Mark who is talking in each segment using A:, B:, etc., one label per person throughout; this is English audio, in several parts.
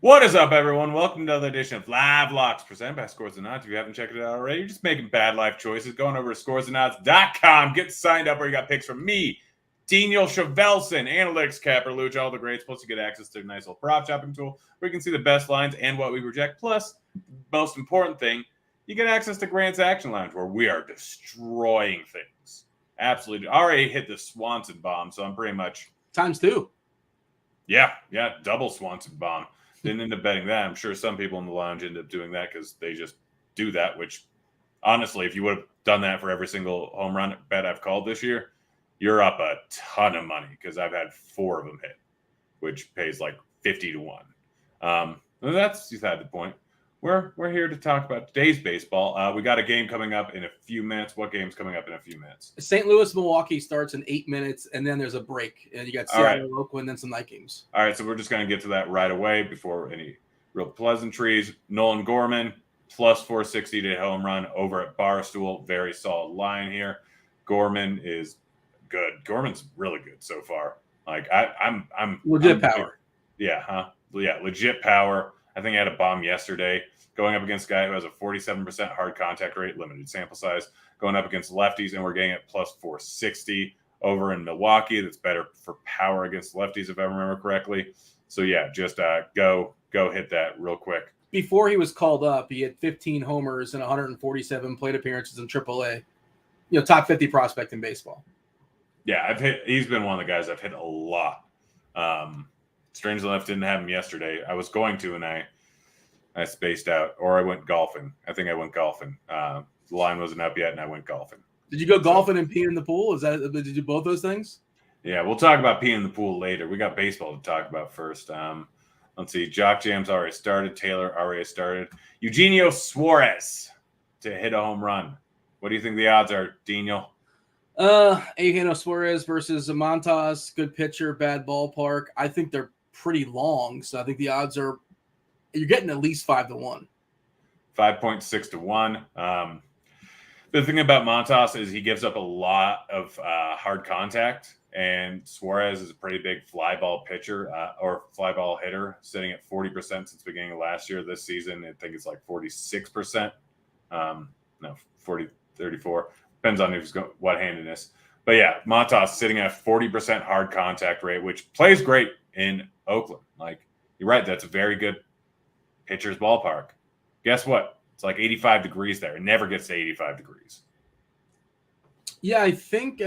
A: What is up, everyone? Welcome to another edition of Live Locks presented by Scores and Odds. If you haven't checked it out already, you're just making bad life choices. Going over to scoresandodds.com. Get signed up where you got picks from me, Daniel Chevelson, Analytics Capper, Luch, all the greats. Plus, you get access to a nice little prop shopping tool where you can see the best lines and what we project. Plus, most important thing, you get access to Grant's Action Lounge where we are destroying things. Absolutely. Already hit the Swanson bomb, so I'm pretty much...
B: Times two.
A: Yeah, double Swanson bomb. Didn't end up betting that. I'm sure some people in the lounge end up doing that because they just do that, which honestly, if you would have done that for every single home run bet I've called this year, you're up a ton of money because I've had 4 of them hit, which pays like 50 to 1. That's beside the point. We're here to talk about today's baseball. We got a game coming up in a few minutes. What game's coming up in a few minutes?
B: St. Louis, Milwaukee starts in 8 minutes, and then there's a break. And you got Seattle, Oakland, and some night games.
A: All right, so we're just going to get to that right away before any real pleasantries. Nolan Gorman, plus 460 to home run over at Barstool. Very solid line here. Gorman is good. Gorman's really good so far. Like I'm
B: legit power.
A: Yeah, legit power. I think I had a bomb yesterday going up against a guy who has a 47% hard contact rate, limited sample size, going up against lefties, and we're getting it plus 460 over in Milwaukee. That's better for power against lefties, if I remember correctly. So, yeah, just go hit that real quick.
B: Before he was called up, he had 15 homers and 147 plate appearances in AAA. You know, top 50 prospect in baseball.
A: Yeah, he's been one of the guys I've hit a lot. Strangely enough, didn't have him yesterday. I was going to, and I spaced out, or I went golfing. I think I went golfing. The line wasn't up yet, and I went golfing.
B: Did you go golfing and pee in the pool? Did you do both those things?
A: Yeah, we'll talk about peeing in the pool later. We got baseball to talk about first. Let's see. Jock Jam's already started. Taylor already started. Eugenio Suarez to hit a home run. What do you think the odds are, Daniel?
B: Eugenio Suarez versus Montas. Good pitcher, bad ballpark. I think they're pretty long, so I think the odds are you're getting at least 5 to 1.
A: 5.6 to 1. The thing about Montas is he gives up a lot of hard contact, and Suarez is a pretty big fly ball pitcher or fly ball hitter, sitting at 40% since the beginning of last year. This season, I think it's like 46%. 34. Depends on what handedness. But yeah, Montas sitting at 40% hard contact rate, which plays great in Oakland. Like, you're right, that's a very good pitcher's ballpark. Guess what? It's like 85 degrees there. It never gets to 85 degrees.
B: Yeah, I think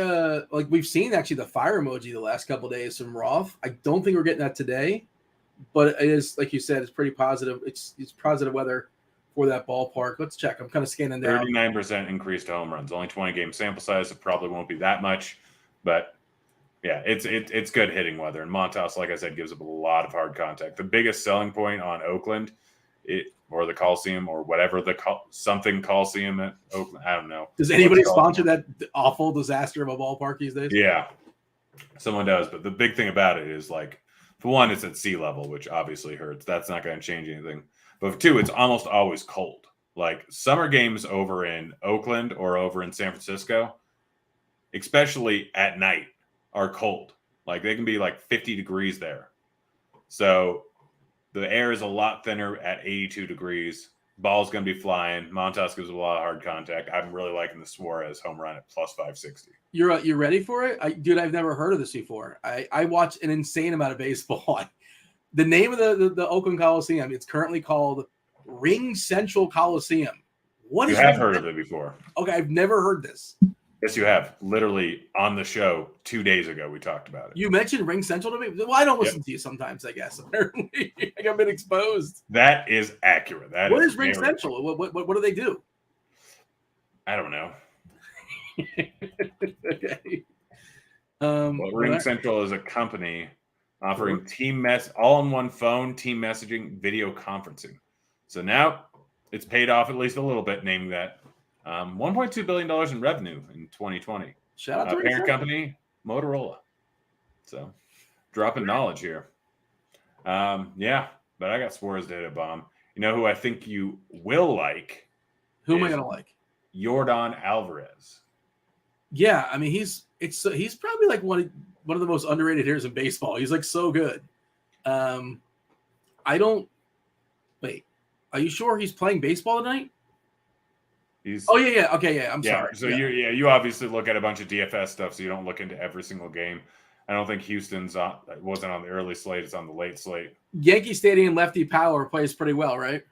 B: like we've seen actually the fire emoji the last couple of days from Roth. I don't think we're getting that today, but it is, like you said, it's pretty positive. It's positive weather for that ballpark. Let's check. I'm kind of scanning down.
A: 39% increased home runs. Only 20 game sample size. It probably won't be that much, but yeah, it's good hitting weather. And Montas, like I said, gives up a lot of hard contact. The biggest selling point on Oakland, or the Coliseum, or whatever something Coliseum at Oakland. I don't know.
B: Does anybody sponsor that awful disaster of a ballpark these days?
A: Yeah, someone does. But the big thing about it is, like, for one, it's at sea level, which obviously hurts. That's not going to change anything. But for two, it's almost always cold. Like, summer games over in Oakland or over in San Francisco, especially at night, are cold. Like, they can be like 50 degrees there. So the air is a lot thinner at 82 degrees. Ball's going to be flying. Montas gives a lot of hard contact. I'm really liking the Suarez home run at plus 560.
B: You're ready for it? Dude, I've never heard of this before. I watch an insane amount of baseball. The name of the Oakland Coliseum, it's currently called Ring Central Coliseum. What is
A: you have heard of it before?
B: Okay, I've never heard this.
A: Yes, you have. Literally on the show 2 days ago, we talked about it.
B: You mentioned Ring Central to me. Well, I don't listen to you sometimes, I guess. Apparently, I've been exposed.
A: That is accurate.
B: What is Ring Central? What do they do?
A: I don't know.
B: Okay.
A: Ring Central is a company offering all-in-one phone, team messaging, video conferencing. So now it's paid off at least a little bit, naming that $1.2 billion in revenue in 2020.
B: Shout out to
A: parent company, Motorola. So dropping knowledge here. Yeah, but I got Suarez to hit a bomb. You know who I think you will like?
B: Who am I going to like?
A: Yordan Alvarez.
B: Yeah, I mean he's probably like one of the most underrated hitters in baseball. He's like so good. I don't Are you sure he's playing baseball tonight?
A: He's
B: yeah. Okay, yeah. I'm sorry.
A: So
B: yeah.
A: you obviously look at a bunch of DFS stuff, so you don't look into every single game. I don't think Houston's wasn't on the early slate; it's on the late slate.
B: Yankee Stadium lefty power plays pretty well, right?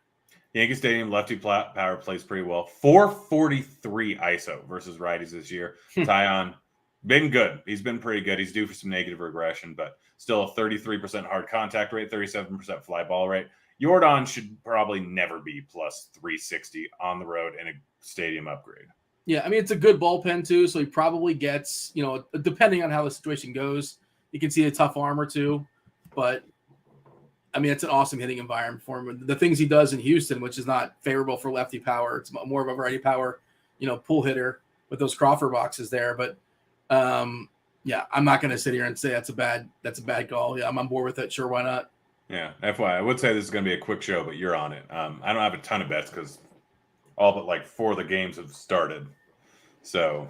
A: Yankee Stadium lefty power plays pretty well. 443 ISO versus righties this year. Tyon been good. He's been pretty good. He's due for some negative regression, but still a 33% hard contact rate, 37% fly ball rate. Jordan should probably never be plus 360 on the road in a stadium upgrade.
B: Yeah, I mean, it's a good bullpen, too, so he probably gets, depending on how the situation goes, you can see a tough arm or two. But, I mean, it's an awesome hitting environment for him. The things he does in Houston, which is not favorable for lefty power, it's more of a righty power, pull hitter with those Crawford boxes there. But, yeah, I'm not going to sit here and say that's a bad call. Yeah, I'm on board with it. Sure, why not?
A: Yeah, FYI, I would say this is going to be a quick show, but you're on it. I don't have a ton of bets because all but like 4 of the games have started. So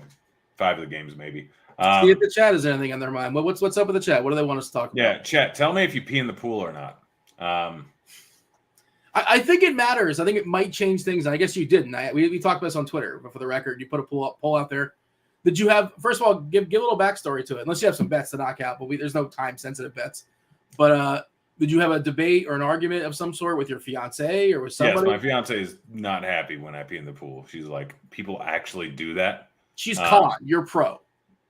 A: 5 of the games maybe.
B: See if the chat has anything on their mind. What's up with the chat? What do they want us to talk about?
A: Yeah, chat, tell me if you pee in the pool or not.
B: I think it matters. I think it might change things. And I guess you didn't. We talked about this on Twitter, but for the record, you put a poll out there. Did you have, first of all, give a little backstory to it, unless you have some bets to knock out, but there's no time-sensitive bets. But did you have a debate or an argument of some sort with your fiance or with somebody?
A: Yes, my fiance is not happy when I pee in the pool. She's like, people actually do that.
B: She's con. You're pro.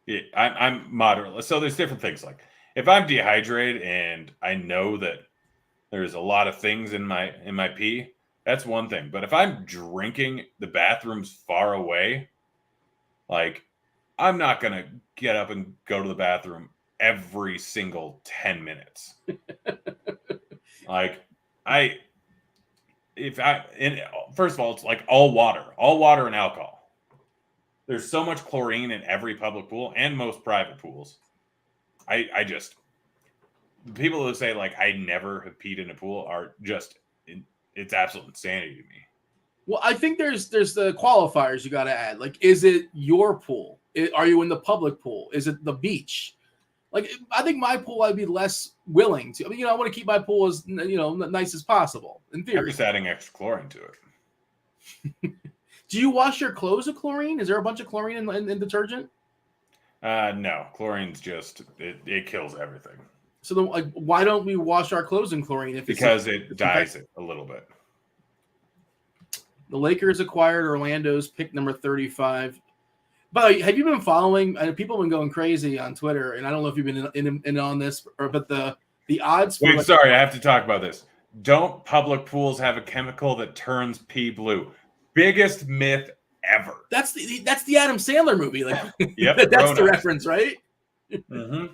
A: Yeah, I'm moderate. So there's different things. Like if I'm dehydrated and I know that there's a lot of things in my pee, that's one thing. But if I'm drinking, the bathroom's far away, like I'm not gonna get up and go to the bathroom every single 10 minutes. First of all, it's like all water and alcohol. There's so much chlorine in every public pool and most private pools. People who say like I never have peed in a pool are just, it's absolute insanity to me.
B: Well, I think there's the qualifiers you got to add. Like, is it your pool? Are you in the public pool? Is it the beach? Like, I think my pool, I'd be less willing to. I mean, I want to keep my pool as nice as possible. In theory,
A: I'm just adding extra chlorine to it.
B: Do you wash your clothes with chlorine? Is there a bunch of chlorine in detergent?
A: No, chlorine's just it kills everything.
B: So then, like, why don't we wash our clothes in chlorine?
A: Because it dyes it a little bit.
B: The Lakers acquired Orlando's pick number 35. But have you been following? People have been going crazy on Twitter, and I don't know if you've been in on this, but the odds.
A: Wait, sorry, I have to talk about this. Don't public pools have a chemical that turns pee blue? Biggest myth ever.
B: That's the Adam Sandler movie. Like,
A: yep,
B: that's the reference, right?
A: Mm-hmm.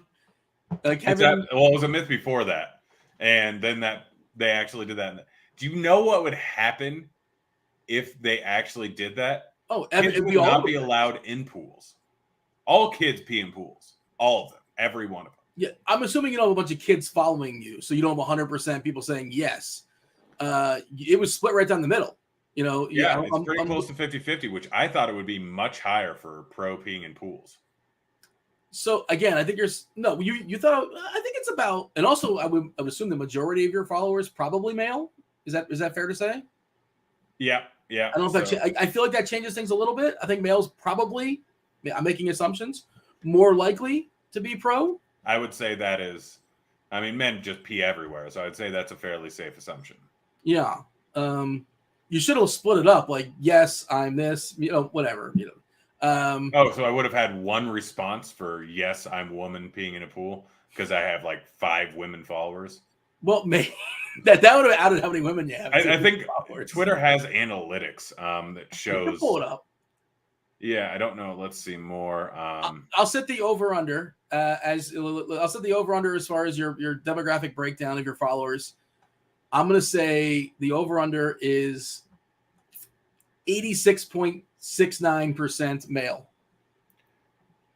B: Like,
A: it was a myth before that, and then that they actually did that. Do you know what would happen if they actually did that?
B: Oh,
A: kids would not be allowed in pools. All kids pee in pools. All of them. Every one of them.
B: Yeah, I'm assuming you don't have a bunch of kids following you, so you don't have 100% people saying yes. It was split right down the middle.
A: Yeah, it's pretty close to 50-50, which I thought it would be much higher for pro peeing in pools.
B: So again, I think you thought, I think it's about, and also I would assume the majority of your followers probably male. Is that fair to say?
A: Yeah.
B: I don't know if I feel like that changes things a little bit. I think males probably, I'm making assumptions, more likely to be pro.
A: I would say that is, men just pee everywhere, so I'd say that's a fairly safe assumption.
B: Yeah. You should have split it up. Like, yes, I'm this, whatever,
A: so I would have had one response for yes, I'm woman peeing in a pool because I have like 5 women followers.
B: Well, maybe that would have added how many women you have.
A: I think Twitter has analytics that shows.
B: Pull it up.
A: Yeah, I don't know. Let's see more.
B: I'll set the over under as far as your demographic breakdown of your followers. I'm going to say the over under is 86.69% male.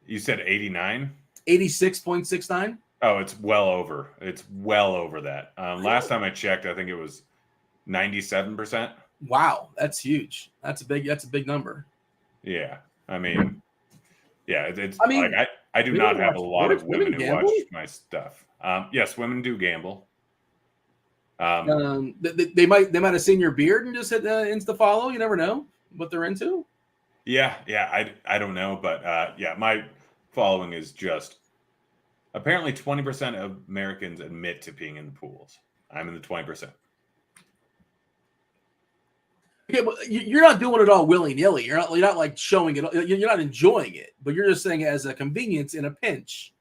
A: You said 89?
B: 86.69?
A: Oh, it's well over. It's well over that. Last time I checked, I think it was 97%.
B: Wow, that's huge. That's a big number.
A: Yeah, it's. I do not have a lot of women who watch my stuff. Yes, women do gamble.
B: They might have seen your beard and just hit insta follow. You never know what they're into.
A: Yeah, I don't know, but yeah, my following is just apparently 20% of Americans admit to peeing in the pools. I'm in the 20%.
B: Okay, but you're not doing it all willy nilly. You're not like showing it. You're not enjoying it, but you're just saying it as a convenience in a pinch.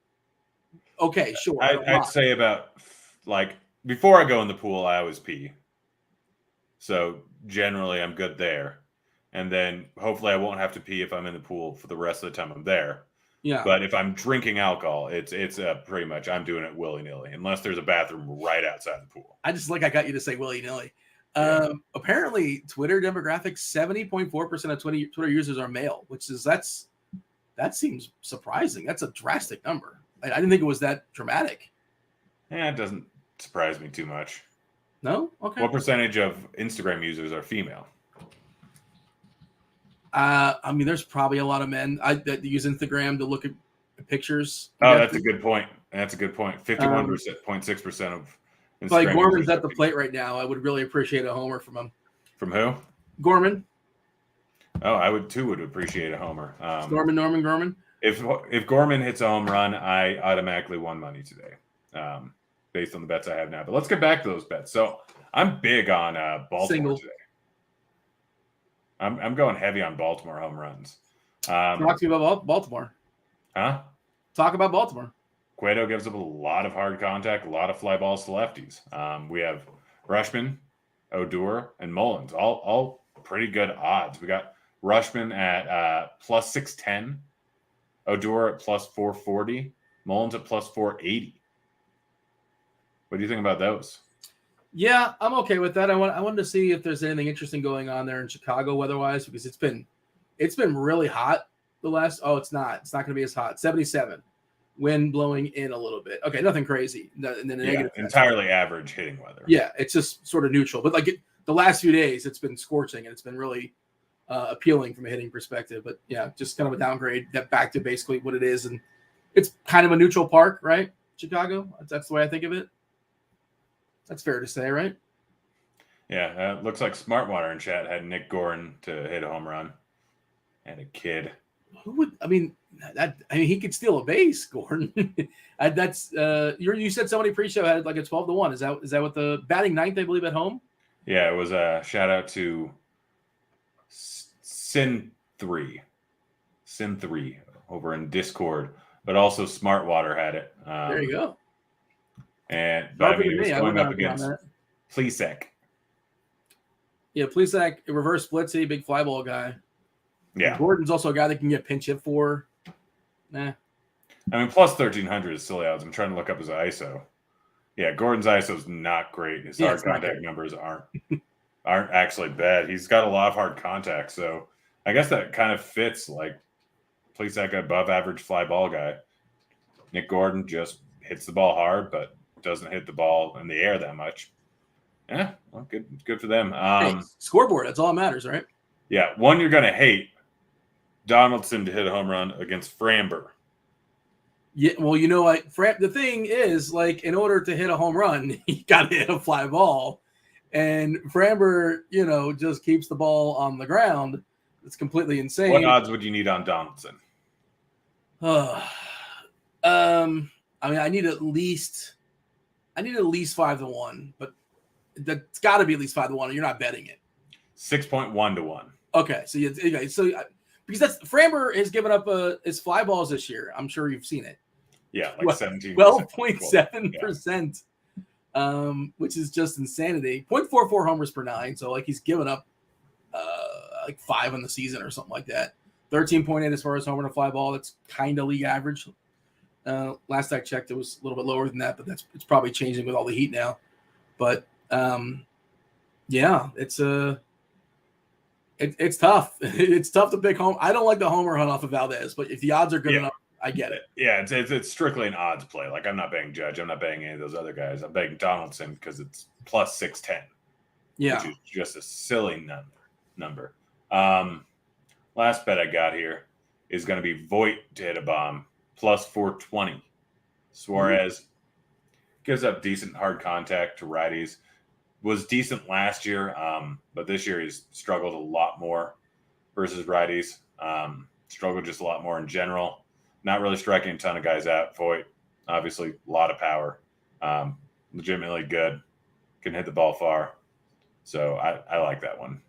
B: Okay, sure.
A: I'd say about like before I go in the pool, I always pee. So generally, I'm good there. And then hopefully, I won't have to pee if I'm in the pool for the rest of the time I'm there.
B: Yeah.
A: But if I'm drinking alcohol, it's pretty much I'm doing it willy nilly, unless there's a bathroom right outside the pool.
B: I got you to say willy nilly.
A: Yeah.
B: Apparently, Twitter demographics 70.4% of Twitter users are male, which is that seems surprising. That's a drastic number. I didn't think it was that dramatic.
A: Yeah, it doesn't surprise me too much.
B: No? Okay.
A: What percentage of Instagram users are female?
B: I mean, there's probably a lot of men that use Instagram to look at pictures.
A: Oh, that's a good point. 51.6% of Instagram.
B: Like Gorman's at the plate right now. I would really appreciate a homer from him.
A: From who?
B: Gorman.
A: Oh, I would appreciate a homer.
B: Gorman.
A: If Gorman hits a home run, I automatically won money today, based on the bets I have now. But let's get back to those bets. So I'm big on Baltimore today. I'm going heavy on Baltimore home runs.
B: Talk to me about Baltimore.
A: Huh?
B: Talk about Baltimore.
A: Cueto gives up a lot of hard contact, a lot of fly balls to lefties. We have Rushman, Odor, and Mullins, all pretty good odds. We got Rushman at plus 610, Odor at plus 440, Mullins at plus 480. What do you think about those?
B: Yeah, I'm okay with that. I wanted to see if there's anything interesting going on there in Chicago weather-wise, because it's been really hot the last. Oh, it's not going to be as hot. 77, wind blowing in a little bit. Okay, nothing crazy. And then
A: entirely average hitting weather.
B: Yeah, it's just sort of neutral. But like the last few days, it's been scorching and it's been really appealing from a hitting perspective. But yeah, just kind of a downgrade back to basically what it is, and it's kind of a neutral park, right? Chicago. That's the way I think of it. That's fair to say, right?
A: Yeah, looks like Smartwater in chat had Nick Gordon to hit a home run and a kid.
B: Who would? I mean, he could steal a base, Gordon. That's you said somebody pre-show had like a 12-1. Is that what the batting ninth, I believe, at home?
A: Yeah, it was a shout out to Sin3 over in Discord, but also Smartwater had it.
B: There you go.
A: And but I mean, it was going up against Plesac.
B: Yeah, Plesac, reverse splitsy, big fly ball guy.
A: Yeah,
B: Gordon's also a guy that can get pinch hit for. Nah.
A: I mean, plus 1300 is silly odds. I'm trying to look up his ISO. Yeah, Gordon's ISO is not great. His hard contact numbers aren't actually bad. He's got a lot of hard contact, so I guess that kind of fits. Like, Plesac, above average fly ball guy. Nick Gordon just hits the ball hard, but doesn't hit the ball in the air that much. Yeah, well, good for them.
B: Hey, scoreboard, that's all that matters, right?
A: Yeah, one you're going to hate, Donaldson to hit a home run against Framber.
B: Yeah, well, you know what? The thing is, like, in order to hit a home run, you got to hit a fly ball. And Framber, just keeps the ball on the ground. It's completely insane.
A: What odds would you need on Donaldson?
B: I mean, I need at least 5-1, but that's got to be at least 5-1. You're not betting it.
A: 6.1 to 1.
B: Okay, so because that's Framber has given up his fly balls this year. I'm sure you've seen it.
A: Yeah, like 17.
B: 12.7%, which is just insanity. 0.44 homers per 9. So like he's given up like 5 in the season or something like that. 13.8 as far as homer to fly ball. That's kind of league average. Last I checked, it was a little bit lower than that, but it's probably changing with all the heat now. But yeah, it's tough. It's tough to pick home. I don't like the homer hunt off of Valdez, but if the odds are good enough, I get it.
A: Yeah, it's strictly an odds play. Like, I'm not betting Judge. I'm not betting any of those other guys. I'm betting Donaldson because it's plus 610.
B: Yeah,
A: which is just a silly number. Last bet I got here is going to be Voit to hit a bomb. Plus 420. Suarez gives up decent hard contact to righties. was decent last year, but this year he's struggled a lot more versus righties. Struggled just a lot more in general. Not really striking a ton of guys out. Voit, obviously, a lot of power. Legitimately good. Can hit the ball far. So I like that one.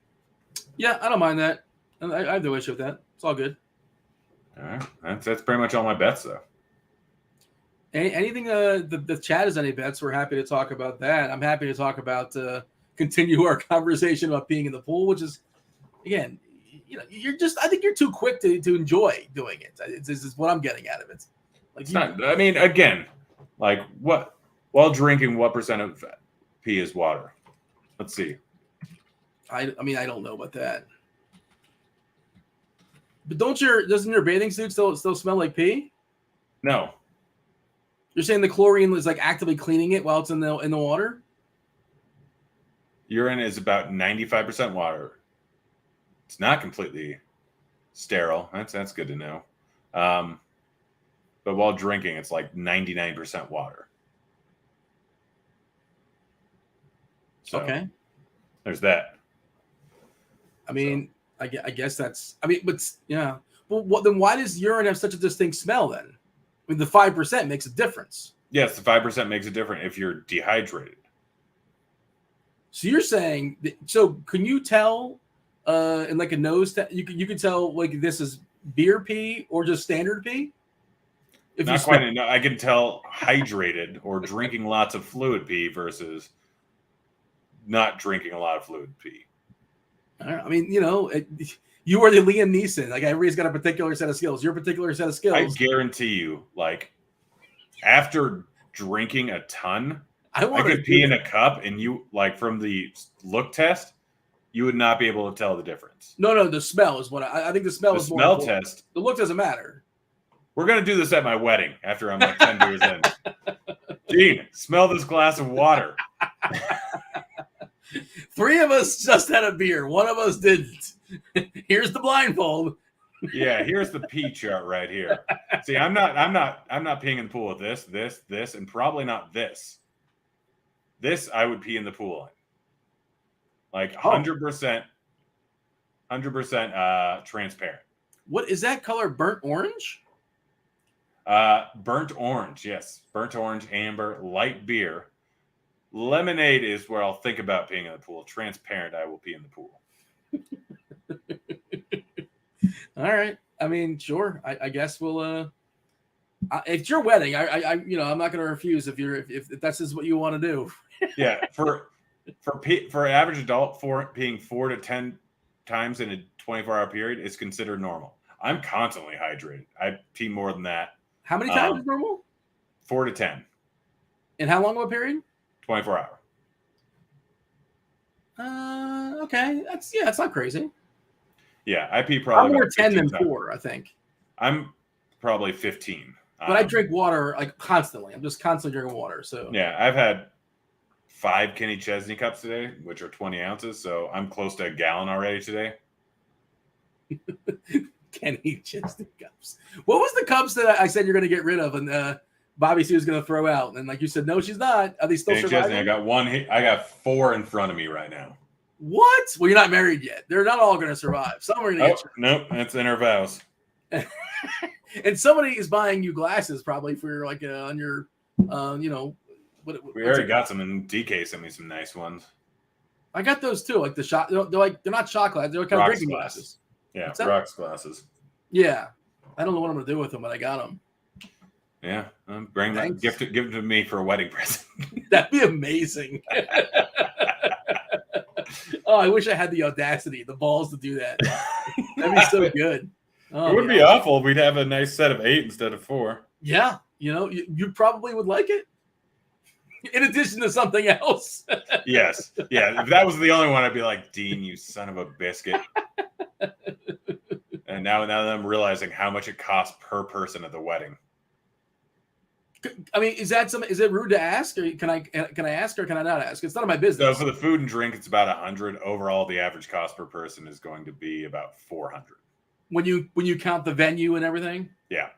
A: Yeah,
B: I don't mind that. I have no issue with that. It's all good.
A: All right. That's pretty much all my bets, though.
B: Anything the chat has any bets, we're happy to talk about that. I'm happy to talk about continue our conversation about being in the pool, which is, again, I think you're too quick to enjoy doing it. This is what I'm getting out of it. Like,
A: it's not, I mean, again, like while drinking, what percent of pee is water? Let's see.
B: I mean, I don't know about that. But doesn't your bathing suit still smell like pee?
A: No.
B: You're saying the chlorine is like actively cleaning it while it's in the water?
A: Urine is about 95% water. It's not completely sterile. That's good to know. But while drinking, it's like 99% water. So,
B: okay.
A: There's that.
B: I mean, so. I guess that's. I mean, but yeah. Well, then why does urine have such a distinct smell then? I mean, the 5% makes a difference.
A: Yes, the 5% makes it different if you're dehydrated.
B: So you're saying, so can you tell in like a nose test, you can tell like this is beer pee or just standard pee?
A: If not quite enough. I can tell hydrated or drinking lots of fluid pee versus not drinking a lot of fluid pee.
B: I mean, you are the Liam Neeson. Like, everybody's got a particular set of skills. Your particular set of skills.
A: I guarantee you, like, after drinking a ton, I could pee in a cup, and you, like, from the look test, you would not be able to tell the difference.
B: No, the smell is what I think. The smell is more
A: important. The smell test.
B: The look doesn't matter.
A: We're gonna do this at my wedding after I'm like 10 years in. Gene, smell this glass of water.
B: 3 of us just had a beer. 1 of us didn't. Here's the blindfold.
A: Yeah, here's the pee chart right here. See, I'm not peeing in the pool with this, and probably not this. This I would pee in the pool in. Like 100%, 100% transparent.
B: What is that color? Burnt orange?
A: Burnt orange, yes. Burnt orange, amber, light beer. Lemonade is where I'll think about peeing in the pool. Transparent, I will pee in the pool.
B: All right. I mean, sure. I guess we'll. If it's your wedding, I'm not going to refuse if that's just what you want to do.
A: Yeah, for average adult, peeing 4 to 10 times in a 24-hour period is considered normal. I'm constantly hydrated. I pee more than that.
B: How many times is normal?
A: 4 to 10.
B: In how long of a period?
A: 24
B: hour. Okay. That's not crazy.
A: Yeah, I pee probably.
B: I'm more 10 than 4, I think.
A: I'm probably 15.
B: But I drink water like constantly. I'm just constantly drinking water. So
A: yeah, I've had 5 Kenny Chesney cups today, which are 20 ounces. So I'm close to a gallon already today.
B: Kenny Chesney cups. What was the cups that I said you're going to get rid of and Bobby C was going to throw out? And like you said, no, she's not. Are they still
A: Kenny
B: surviving?
A: Chesney, I got 4 in front of me right now.
B: What? Well, you're not married yet. They're not all going to survive. Some are going to get you.
A: Nope, that's in our vows.
B: And somebody is buying you glasses probably for like on your, what
A: we already got some, and DK sent me some nice ones.
B: I got those too. Like the shot, they're not shot glasses. They're kind of drinking glasses.
A: Yeah, rocks glasses.
B: Yeah, I don't know what I'm gonna do with them, but I got them.
A: Yeah, bring them. Give them to me for a wedding present.
B: That'd be amazing. Oh, I wish I had the audacity, the balls to do that. That'd be so good. Oh,
A: it would be awful if we'd have a nice set of 8 instead of 4.
B: Yeah, you probably would like it. In addition to something else.
A: Yes. Yeah. If that was the only one, I'd be like, Dean, you son of a biscuit. And now I'm realizing how much it costs per person at the wedding.
B: I mean, is it rude to ask, or can I ask, or can I not ask? It's none of my business.
A: So for the food and drink, it's about $100. Overall, the average cost per person is going to be about $400.
B: When you count the venue and everything.
A: Yeah.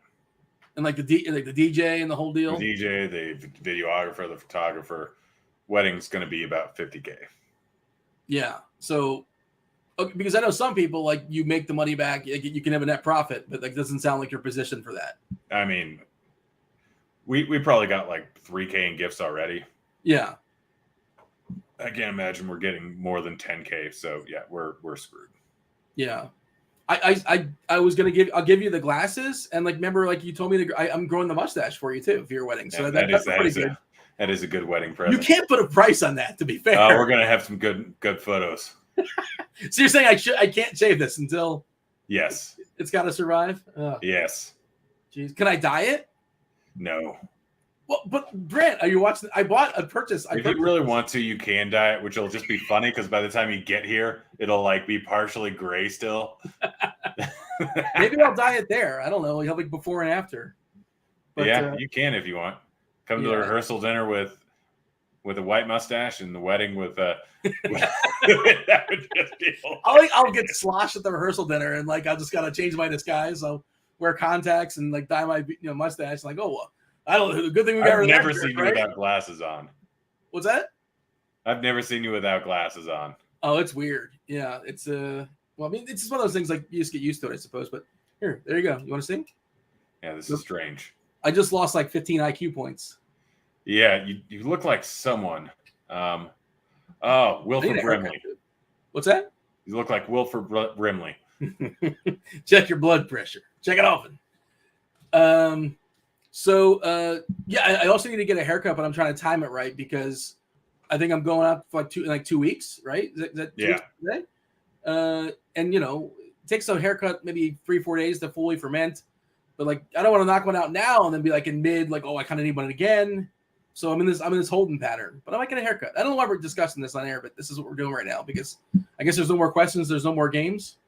B: And like the DJ and the whole deal.
A: The DJ, the videographer, the photographer, wedding's going to be about $50K.
B: Yeah. So, because I know some people, like, you make the money back, you can have a net profit, but like, doesn't sound like you're positioned for that.
A: I mean, we probably got like $3K in gifts already.
B: Yeah.
A: I can't imagine we're getting more than $10K. So yeah, we're screwed.
B: Yeah. I was gonna I'll give you the glasses, and like, remember, like, you told me I'm growing the mustache for you too for your wedding. So
A: yeah,
B: that's pretty good.
A: That is a good wedding present.
B: You can't put a price on that, to be fair.
A: We're gonna have some good photos.
B: So you're saying I can't shave this until
A: Yes.
B: it's got to survive?
A: Yes.
B: Jeez, can I dye it?
A: No.
B: Well, but Brent, are you watching? I purchased.
A: If you really want to, you can dye it, which will just be funny because by the time you get here, it'll like be partially gray still.
B: Maybe I'll dye it there. I don't know. You have like before and after.
A: But, yeah, you can if you want. Come to the rehearsal dinner with a white mustache and the wedding with that would just be
B: I'll get sloshed at the rehearsal dinner, and like, I just gotta change my disguise. I'll wear contacts and like dye my mustache. Like, oh well, I don't know. The good thing we got.
A: I've never seen you without glasses on.
B: What's that?
A: I've never seen you without glasses on.
B: Oh, it's weird. Yeah, it's well, I mean, it's just one of those things, like, you just get used to it, I suppose. But here, there you go. You want to see?
A: Yeah, this is strange.
B: I just lost like 15 IQ points.
A: Yeah, you look like someone. Wilford Brimley.
B: What's that?
A: You look like Wilford Brimley.
B: Check your blood pressure. Check it often. I also need to get a haircut, but I'm trying to time it right because I think I'm going out for like 2 weeks, right? Is that 2 weeks today? And it takes a haircut maybe 3-4 days to fully ferment. But like, I don't want to knock one out now and then be like in mid, like, oh, I kind of need one again. So I'm in this holding pattern. But I might get a haircut. I don't know why we're discussing this on air, but this is what we're doing right now because I guess there's no more questions. There's no more games.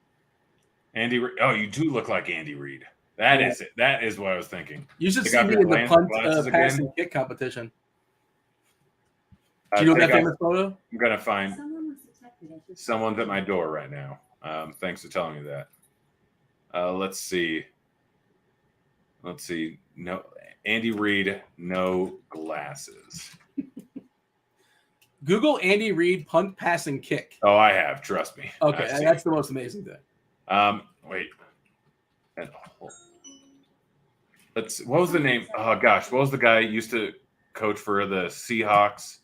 A: Andy, oh, you do look like Andy Reid. That is it. That is what I was thinking.
B: You should see me in the punt, pass, and kick competition. Do you know that famous photo? I'm
A: going to find someone's at my door right now. Thanks for telling me that. Let's see. No, Andy Reid, no glasses.
B: Google Andy Reid punt, pass, and kick.
A: Oh, I have. Trust me.
B: Okay, that's the most amazing thing.
A: Wait. What was the name? Oh gosh, what was the guy who used to coach for the Seahawks?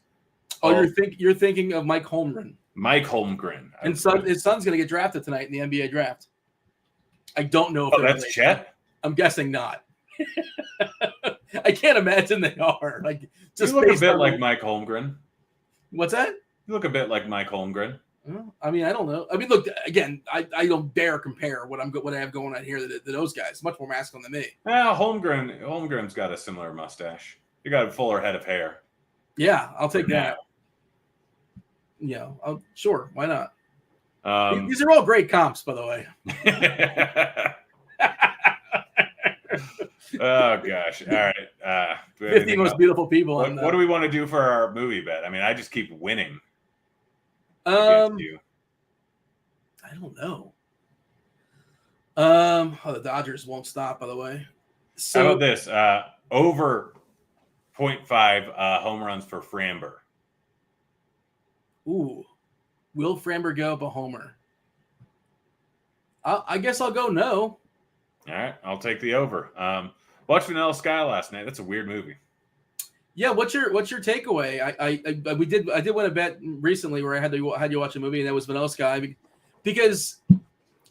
B: Oh, you're thinking of Mike Holmgren.
A: Mike Holmgren.
B: And his son's going to get drafted tonight in the NBA draft. I don't know if
A: that's Chet?
B: I'm guessing not. I can't imagine they are. Like, just
A: you look a bit like Mike Holmgren.
B: What's that?
A: You look a bit like Mike Holmgren.
B: I mean, I don't know. I mean, look, again, I don't dare compare what I have going on here to those guys. Much more masculine than me.
A: Holmgren's got a similar mustache. You got a fuller head of hair.
B: Yeah, I'll take that. Yeah, sure. Why not? These are all great comps, by the way.
A: Oh gosh! All right,
B: 50 most beautiful people.
A: What do we want to do for our movie bet? I mean, I just keep winning.
B: I don't know. The Dodgers won't stop, by the way. So,
A: how about this? Over 0.5 home runs for Framber.
B: Ooh, will Framber go up a homer? I guess I'll go no.
A: All right, I'll take the over. Watched Vanilla Sky last night. That's a weird movie.
B: Yeah, what's your takeaway? I did win a bet recently where I had you watch a movie, and that was Vanilla Sky, because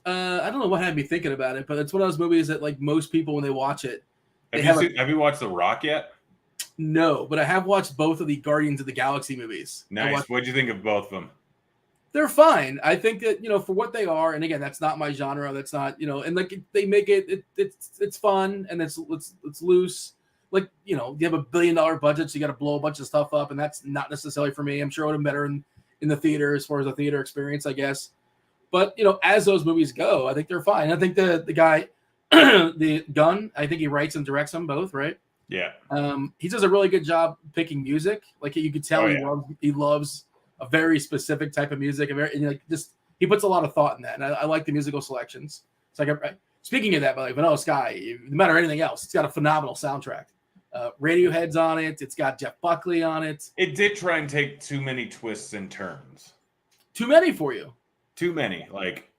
B: I don't know what had me thinking about it, but it's one of those movies that, like, most people when they watch it,
A: have you watched The Rock yet?
B: No, but I have watched both of the Guardians of the Galaxy movies.
A: Nice. What'd you think of both of them?
B: They're fine. I think that, for what they are, and again, that's not my genre. That's not, and like, they make it's fun and it's loose. Like, you have $1 billion budget, so you got to blow a bunch of stuff up, and that's not necessarily for me. I'm sure it would have been better in the theater as far as the theater experience, I guess. But, as those movies go, I think they're fine. I think the guy, the Gunn, I think he writes and directs them both, right?
A: Yeah.
B: He does a really good job picking music. Like, you could tell he loves a very specific type of music. He puts a lot of thought in that, and I like the musical selections. It's like, speaking of that, but like Vanilla Sky, no matter anything else, it's got a phenomenal soundtrack. Radiohead's on it. It's got Jeff Buckley on it.
A: It did try and take too many twists and turns.
B: Too many for you.
A: Too many. Like,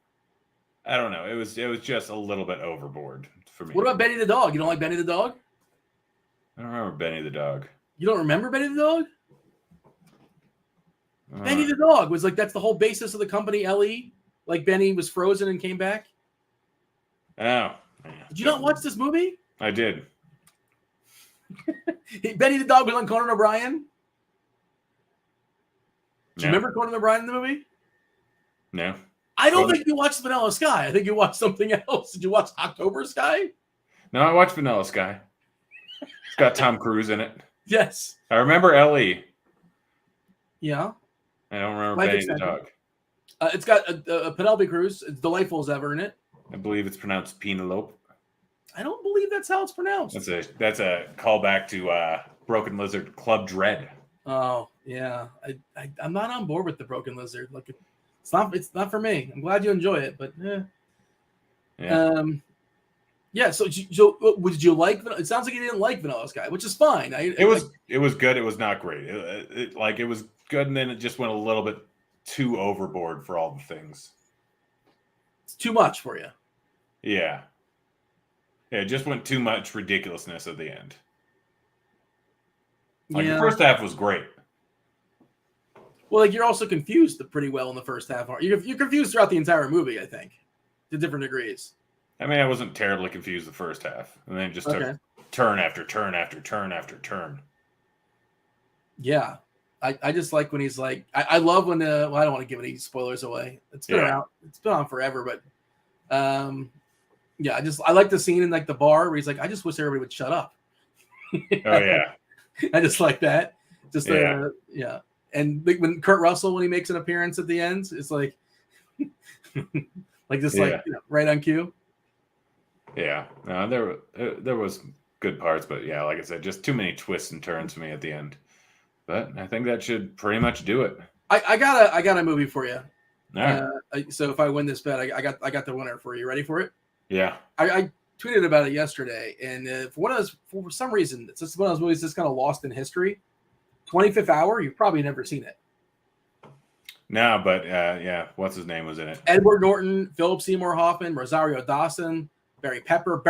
A: I don't know. It was just a little bit overboard for me.
B: What about Benny the dog? You don't like Benny the dog?
A: I don't remember Benny the dog.
B: You don't remember Benny the dog? Benny the dog was like, that's the whole basis of the company, LE. Like Benny was frozen and came back.
A: Oh.
B: Did you not watch this movie?
A: I did.
B: Benny the dog was on Conan O'Brien. Do you remember Conan O'Brien in the movie?
A: No.
B: I don't think you watched Vanilla Sky. I think you watched something else. Did you watch October Sky?
A: No, I watched Vanilla Sky. It's got Tom Cruise in it.
B: Yes.
A: I remember LE.
B: Yeah.
A: I don't remember Benny the dog.
B: It's got a Penelope Cruz. It's delightful as ever in it.
A: I believe it's pronounced Penelope.
B: I don't believe that's how it's pronounced.
A: That's a callback to Broken Lizard Club Dread.
B: Oh yeah, I'm not on board with the Broken Lizard. Like it's not for me. I'm glad you enjoy it, but
A: yeah.
B: Yeah. So did you like? It sounds like you didn't like Vanilla Sky, which is fine.
A: It was good. It was not great. It was good, and then it just went a little bit too overboard for all the things.
B: It's too much for you.
A: Yeah. Yeah, it just went too much ridiculousness at the end. Like the first half was great.
B: Well, like you're also confused pretty well in the first half. You're confused throughout the entire movie, I think, to different degrees.
A: I mean, I wasn't terribly confused the first half, and then it just took turn after turn after turn after turn.
B: Yeah, I just like when he's like, I love when I don't want to give any spoilers away. It's been around, it's been on forever, but yeah, I like the scene in like the bar where he's like, I just wish everybody would shut up.
A: Oh yeah,
B: I just like that. Just
A: yeah.
B: And when Kurt Russell, when he makes an appearance at the end, it's like, like just like right on cue.
A: Yeah, no, there was good parts, but yeah, like I said, just too many twists and turns for me at the end. But I think that should pretty much do it. I
B: got a movie for you.
A: All right.
B: So if I win this bet, I got the winner for you. Ready for it?
A: Yeah.
B: I tweeted about it yesterday, and for some reason, it's just one of those movies that's kind of lost in history. 25th Hour, you've probably never seen it.
A: No, but yeah, what's his name was in it?
B: Edward Norton, Philip Seymour Hoffman, Rosario Dawson, Barry Pepper,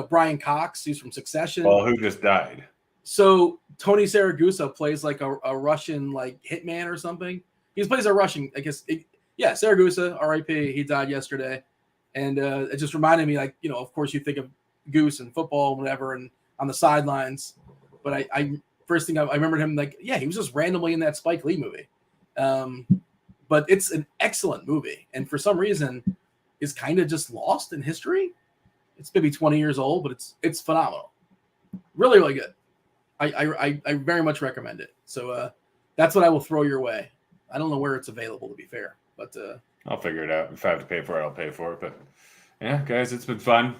B: Brian Cox, who's from Succession.
A: Well, who just died?
B: So Tony Saragusa plays like a Russian like hitman or something. He plays a Russian, I guess. Saragusa, R.I.P. He died yesterday, and it just reminded me, like, of course you think of Goose and football, and whatever, and on the sidelines. But I first thing I remembered him, like, he was just randomly in that Spike Lee movie. But it's an excellent movie, and for some reason, is kind of just lost in history. It's maybe 20 years old, but it's phenomenal. Really, really good. I very much recommend it. So that's what I will throw your way. I don't know where it's available, to be fair, but
A: I'll figure it out. If I have to pay for it, I'll pay for it. But yeah, guys, it's been fun.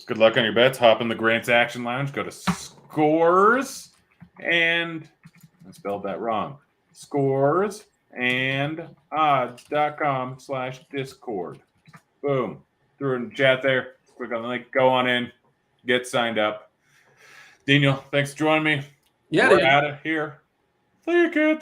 A: Good luck on your bets. Hop in the Grants Action Lounge. Go to Scores and I spelled that wrong. scoresandodds.com/Discord. Boom. Threw it in the chat there. Click on the link. Go on in. Get signed up. Daniel, thanks for joining me.
B: Yeah,
A: we're out of here. See you, kids.